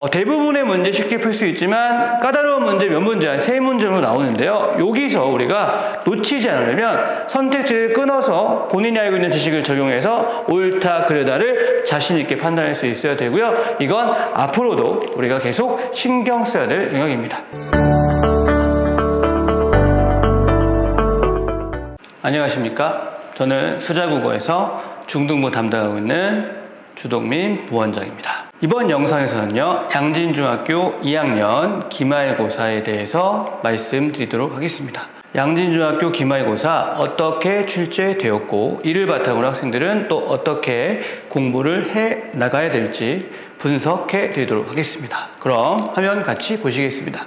대부분의 문제 쉽게 풀 수 있지만 까다로운 문제 몇 문제, 한 3문제 정도 나오는데요. 여기서 우리가 놓치지 않으려면 선택지를 끊어서 본인이 알고 있는 지식을 적용해서 옳다, 그르다를 자신 있게 판단할 수 있어야 되고요. 이건 앞으로도 우리가 계속 신경 써야 될 영역입니다. 안녕하십니까? 저는 수자국어에서 중등부 담당하고 있는 주동민 부원장입니다. 이번 영상에서는요, 양진중학교 2학년 기말고사에 대해서 말씀드리도록 하겠습니다. 양진중학교 기말고사 어떻게 출제되었고, 이를 바탕으로 학생들은 또 어떻게 공부를 해 나가야 될지 분석해 드리도록 하겠습니다. 그럼 화면 같이 보시겠습니다.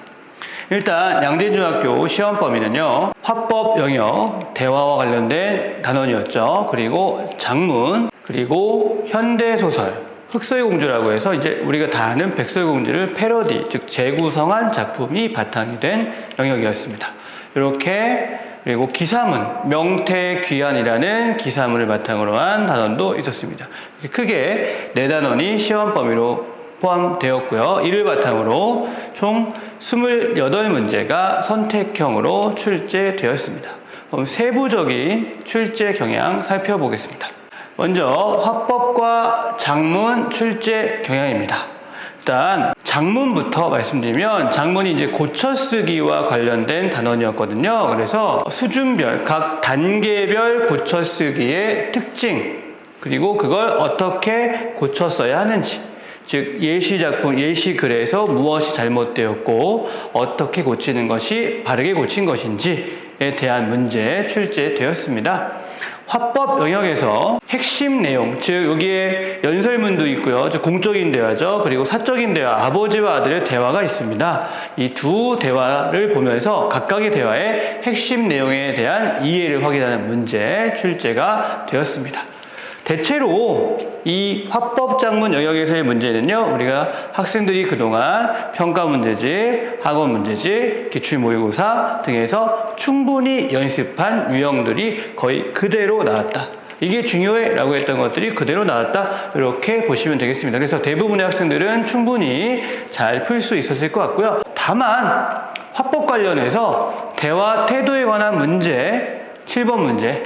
일단 양진중학교 시험 범위는요, 화법 영역, 대화와 관련된 단원이었죠. 그리고 작문, 그리고 현대소설, 흑서의 공주라고 해서 이제 우리가 다 아는 백설의 공주를 패러디, 즉 재구성한 작품이 바탕이 된 영역이었습니다. 이렇게, 그리고 기사문, 명태귀환이라는 기사문을 바탕으로 한 단원도 있었습니다. 크게 4단원이 시험 범위로 포함되었고요. 이를 바탕으로 총 28문제가 선택형으로 출제되었습니다. 그럼 세부적인 출제 경향 살펴보겠습니다. 먼저 화법과 작문 출제 경향입니다. 일단 작문부터 말씀드리면, 작문이 이제 고쳐쓰기와 관련된 단원이었거든요. 그래서 수준별, 각 단계별 고쳐쓰기의 특징, 그리고 그걸 어떻게 고쳐 써야 하는지, 즉 예시작품, 예시글에서 무엇이 잘못되었고 어떻게 고치는 것이 바르게 고친 것인지에 대한 문제 출제되었습니다. 화법 영역에서 핵심 내용, 즉 여기에 연설문도 있고요, 즉 공적인 대화죠. 그리고 사적인 대화, 아버지와 아들의 대화가 있습니다. 이 두 대화를 보면서 각각의 대화의 핵심 내용에 대한 이해를 확인하는 문제 출제가 되었습니다. 대체로 이 화법 작문 영역에서의 문제는요, 우리가 학생들이 그동안 평가 문제집, 학원 문제집, 기출 모의고사 등에서 충분히 연습한 유형들이 거의 그대로 나왔다. 이게 중요해 라고 했던 것들이 그대로 나왔다. 이렇게 보시면 되겠습니다. 그래서 대부분의 학생들은 충분히 잘 풀 수 있었을 것 같고요. 다만 화법 관련해서 대화 태도에 관한 문제, 7번 문제,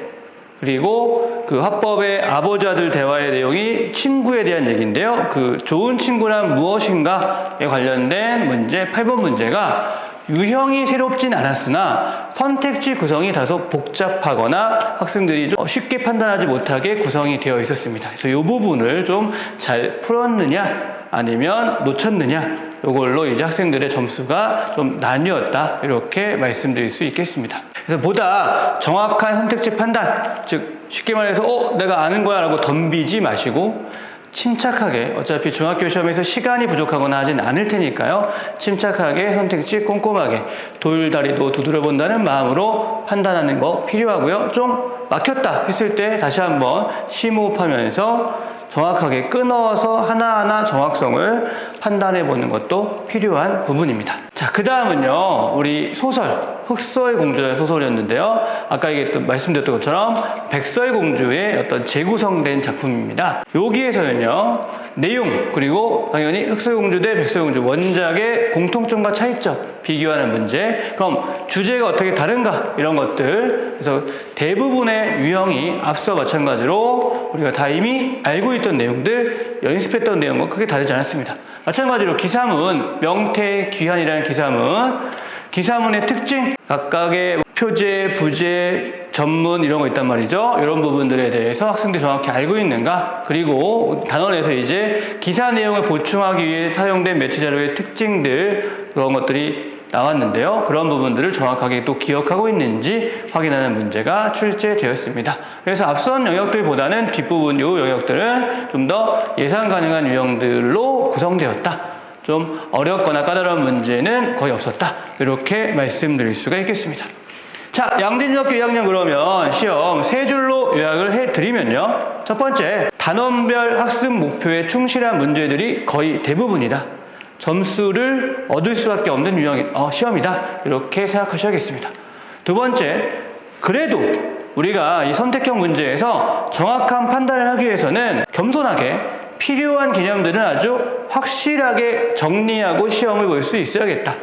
그리고 그 화법의 아버지 아들 대화의 내용이 친구에 대한 얘기인데요. 그 좋은 친구란 무엇인가에 관련된 문제 8번 문제가 유형이 새롭진 않았으나 선택지 구성이 다소 복잡하거나 학생들이 좀 쉽게 판단하지 못하게 구성이 되어 있었습니다. 그래서 이 부분을 좀 잘 풀었느냐 아니면 놓쳤느냐, 이걸로 이제 학생들의 점수가 좀 나뉘었다, 이렇게 말씀드릴 수 있겠습니다. 그래서 보다 정확한 선택지 판단, 즉 쉽게 말해서 내가 아는 거야 라고 덤비지 마시고 침착하게, 어차피 중학교 시험에서 시간이 부족하거나 하진 않을 테니까요, 침착하게 선택지 꼼꼼하게 돌다리도 두드려 본다는 마음으로 판단하는 거 필요하고요. 좀 막혔다 했을 때 다시 한번 심호흡하면서 정확하게 끊어서 하나하나 정확성을 판단해 보는 것도 필요한 부분입니다. 자, 그 다음은요, 우리 소설, 흑서의 공주라는 소설이었는데요, 아까 말씀드렸던 것처럼 백설의 공주의 어떤 재구성된 작품입니다. 여기에서는요, 내용, 그리고 당연히 흑서의 공주 대 백설의 공주 원작의 공통점과 차이점 비교하는 문제, 그럼 주제가 어떻게 다른가, 이런 것들. 그래서 대부분의 유형이 앞서 마찬가지로 우리가 다 이미 알고 있던 내용들, 연습했던 내용과 크게 다르지 않았습니다. 마찬가지로 기사문, 명태귀환이라는 기사문의 특징, 각각의 표제, 부제, 전문 이런 거 있단 말이죠. 이런 부분들에 대해서 학생들이 정확히 알고 있는가, 그리고 단원에서 이제 기사 내용을 보충하기 위해 사용된 매체 자료의 특징들, 그런 것들이 나왔는데요. 그런 부분들을 정확하게 또 기억하고 있는지 확인하는 문제가 출제되었습니다. 그래서 앞선 영역들보다는 뒷부분 이 영역들은 좀 더 예상 가능한 유형들로 구성되었다. 좀 어렵거나 까다로운 문제는 거의 없었다. 이렇게 말씀드릴 수가 있겠습니다. 자, 양진중학교 2학년 그러면 시험 3줄로 요약을 해드리면요. 첫 번째, 단원별 학습 목표에 충실한 문제들이 거의 대부분이다. 점수를 얻을 수밖에 없는 유형 시험이다. 이렇게 생각하셔야겠습니다. 두 번째, 그래도 우리가 이 선택형 문제에서 정확한 판단을 하기 위해서는 겸손하게 필요한 개념들은 아주 확실하게 정리하고 시험을 볼 수 있어야겠다.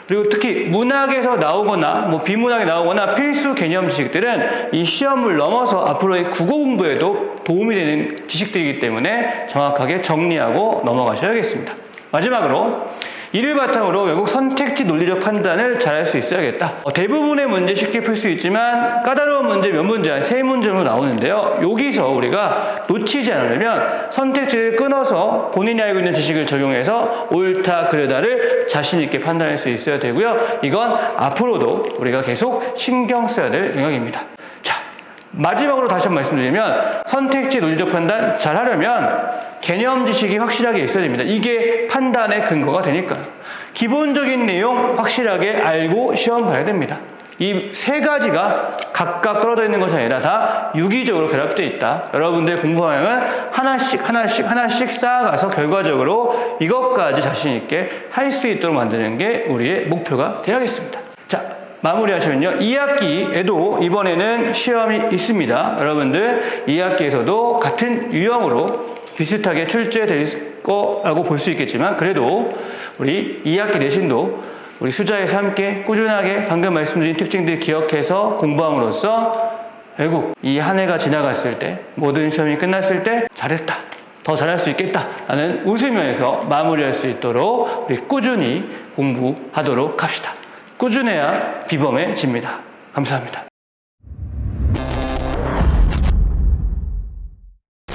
그리고 특히 문학에서 나오거나 비문학에 나오거나 필수 개념 지식들은 이 시험을 넘어서 앞으로의 국어 공부에도 도움이 되는 지식들이기 때문에 정확하게 정리하고 넘어가셔야겠습니다. 마지막으로 이를 바탕으로 외국 선택지 논리적 판단을 잘할 수 있어야겠다. 대부분의 문제 쉽게 풀 수 있지만 까다로운 문제 몇 문제, 한 3문제 정도 나오는데요. 여기서 우리가 놓치지 않으려면 선택지를 끊어서 본인이 알고 있는 지식을 적용해서 옳다, 그르다를 자신 있게 판단할 수 있어야 되고요. 이건 앞으로도 우리가 계속 신경 써야 될 영역입니다. 자, 마지막으로 다시 한번 말씀드리면 선택지 논리적 판단 잘 하려면 개념 지식이 확실하게 있어야 됩니다. 이게 판단의 근거가 되니까요. 기본적인 내용 확실하게 알고 시험 봐야 됩니다. 이 3가지가 각각 떨어져 있는 것이 아니라 다 유기적으로 결합되어 있다. 여러분들 공부 방향은 하나씩 쌓아가서 결과적으로 이것까지 자신 있게 할 수 있도록 만드는 게 우리의 목표가 되어야겠습니다. 자, 마무리하시면요. 2학기에도 이번에는 시험이 있습니다. 여러분들 2학기에서도 같은 유형으로 비슷하게 출제될 거라고 볼 수 있겠지만 그래도 우리 2학기 내신도 우리 수자에서 함께 꾸준하게 방금 말씀드린 특징들 기억해서 공부함으로써 결국 이 한 해가 지나갔을 때 모든 시험이 끝났을 때 잘했다. 더 잘할 수 있겠다. 라는 웃으면서 마무리할 수 있도록 우리 꾸준히 공부하도록 합시다. 꾸준해야 비범해집니다. 감사합니다.